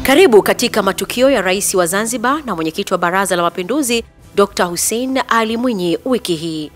Karibu katika matukio ya Rais wa Zanzibar na mwenyekiti wa Baraza la Mapinduzi Dr. Hussein Ali Mwinyi wiki hii.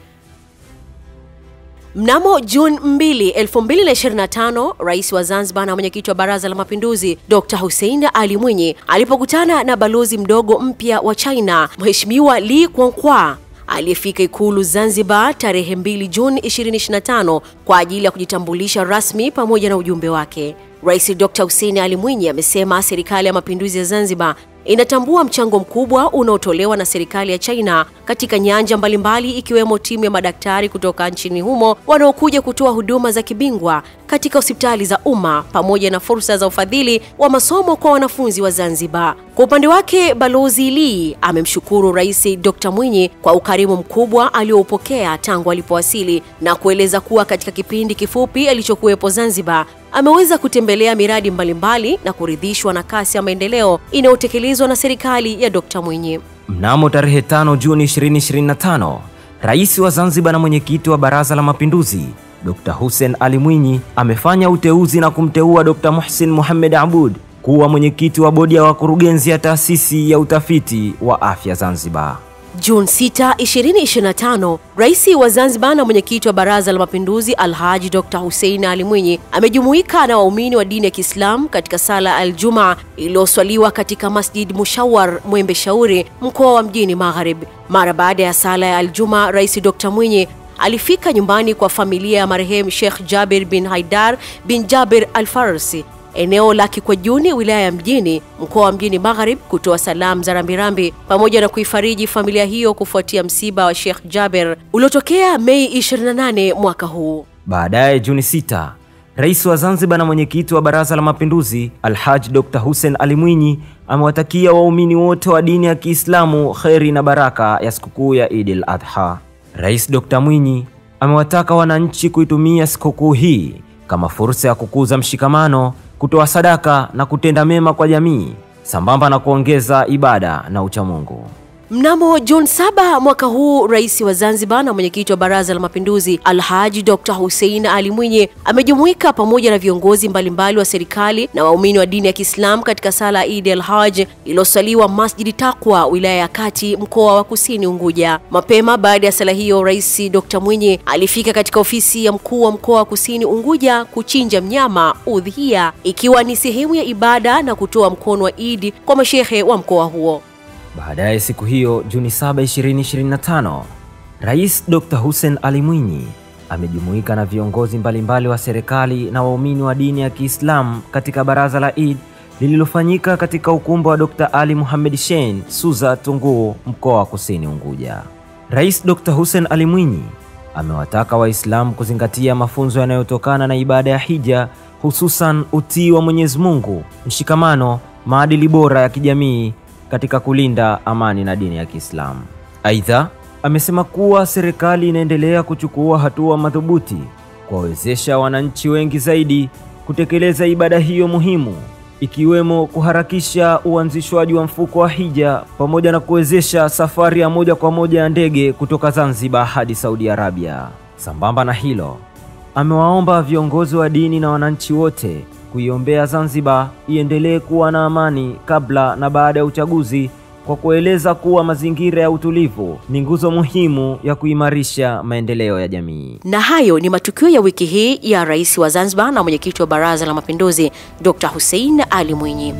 Mnamo Juni 2, 2025, Rais wa Zanzibar na mwenyekiti wa Baraza la Mapinduzi Dr. Hussein Ali Mwinyi alipokutana na balozi mdogo mpya wa China, Mheshimiwa Li Guangqua, aliyefika Ikulu Zanzibar tarehe 2 Juni 2025 kwa ajili ya kujitambulisha rasmi pamoja na ujumbe wake. Rais Dr. Hussein Ali Mwinyi amesema serikali ya mapinduzi ya Zanzibar inatambua mchango mkubwa unaotolewa na serikali ya China katika nyanja mbalimbali, ikiwemo timu ya madaktari kutoka nchini humo wanaokuja kutoa huduma za kibingwa katika hospitali za umma pamoja na fursa za ufadhili wa masomo kwa wanafunzi wa Zanzibar. Kwa upande wake, Balozi Li amemshukuru Rais Dr. Mwinyi kwa ukarimu mkubwa alioupokea tangu alipowasili na kueleza kuwa katika kipindi kifupi alichokuwepo Zanzibar ameweza kutembelea miradi mbalimbali na kuridhishwa na kasi ya maendeleo inayotekelezwa na serikali ya Dr. Mwinyi. Mnamo tarehe 5 Juni 2025, Rais wa Zanzibar na mwenyekiti wa Baraza la Mapinduzi Dr. Hussein Ali Mwinyi amefanya uteuzi na kumteua Dr. Muhsin Mohamed Aboud kuwa mwenyekiti wa bodi ya wakurugenzi ya taasisi ya utafiti wa afya Zanzibar. Juni 6, 2025, Rais wa Zanzibar na mwenyekiti wa Baraza la Mapinduzi Alhaji Dr. Hussein Ali Mwinyi amejumuika na waumini wa dini ya Kiislamu katika sala Al-Juma iliyoswaliwa katika Masjid Mushawar Mwembe Shauri, mkoa wa Mjini Magharibi. Mara baada ya sala ya Al-Juma, Rais Dr. Mwinyi alifika nyumbani kwa familia ya marehemu Sheikh Jabir bin Haidar bin Jabir Al-Farsi, eneo la Kikwajuni, wilaya ya Mjini, mkoa wa Mjini Magharibi, kutoa salamu za rambirambi pamoja na kuifariji familia hiyo kufuatia msiba wa Sheikh Jabir uliotokea Mei 28 mwaka huu. Baadaye Juni 6, Rais wa Zanzibar na mwenyekiti wa Baraza la Mapinduzi Alhaji Dr. Hussein Ali Mwinyi amewatakia waumini wote wa dini ya Kiislamu kheri na baraka ya sikukuu ya Eid al-Adha. Rais Dr. Mwinyi amewataka wananchi kuitumia sikukuu hii kama fursa ya kukuza mshikamano, kutoa sadaka na kutenda mema kwa jamii, sambamba na kuongeza ibada na uchamungu. Mnamo Juni 7 mwaka huu, Rais wa Zanzibar na mwenyekiti wa Baraza la Mapinduzi Alhaji Dr. Hussein Ali Mwinyi amejumuika pamoja na viongozi mbalimbali wa serikali na waumini wa dini ya Kiislamu katika sala Eid al-Hajj iliyosaliwa Masjid Taqwa, wilaya ya Kati, mkoa wa Kusini Unguja. Mapema baada ya sala hiyo, Rais Dr. Mwinyi alifika katika ofisi ya mkuu wa mkoa wa Kusini Unguja kuchinja mnyama udhia, ikiwa ni sehemu ya ibada na kutoa mkono wa Eid kwa mashehe wa mkoa huo. Baadaye siku hiyo, Juni 7, 2025, Rais Dr. Hussein Ali Mwinyi amejumuika na viongozi mbalimbali wa serikali na waumini wa dini ya Kiislamu katika baraza la Eid lililofanyika katika ukumbi wa Dr. Ali Mohamed Shein, Suza, Tunguu, mkoa wa Kusini Unguja. Rais Dr. Hussein Ali Mwinyi amewataka Waislamu kuzingatia mafunzo yanayotokana na ibada ya hija, hususan utii wa Mwenyezi Mungu, mshikamano, maadili bora ya kijamii katika kulinda amani na dini ya Kiislamu. Aidha, amesema kuwa serikali inaendelea kuchukua hatua madhubuti kuwawezesha wananchi wengi zaidi kutekeleza ibada hiyo muhimu, ikiwemo kuharakisha uanzishwaji wa mfuko wa hija pamoja na kuwezesha safari ya moja kwa moja ya ndege kutoka Zanzibar hadi Saudi Arabia. Sambamba na hilo, amewaomba viongozi wa dini na wananchi wote kuiombea Zanzibar iendelee kuwa na amani kabla na baada ya uchaguzi, kwa kueleza kuwa mazingira ya utulivu ni nguzo muhimu ya kuimarisha maendeleo ya jamii. Na hayo ni matukio ya wiki hii ya Rais wa Zanzibar na mwenyekiti wa Baraza la Mapinduzi Dr. Hussein Ali Mwinyi.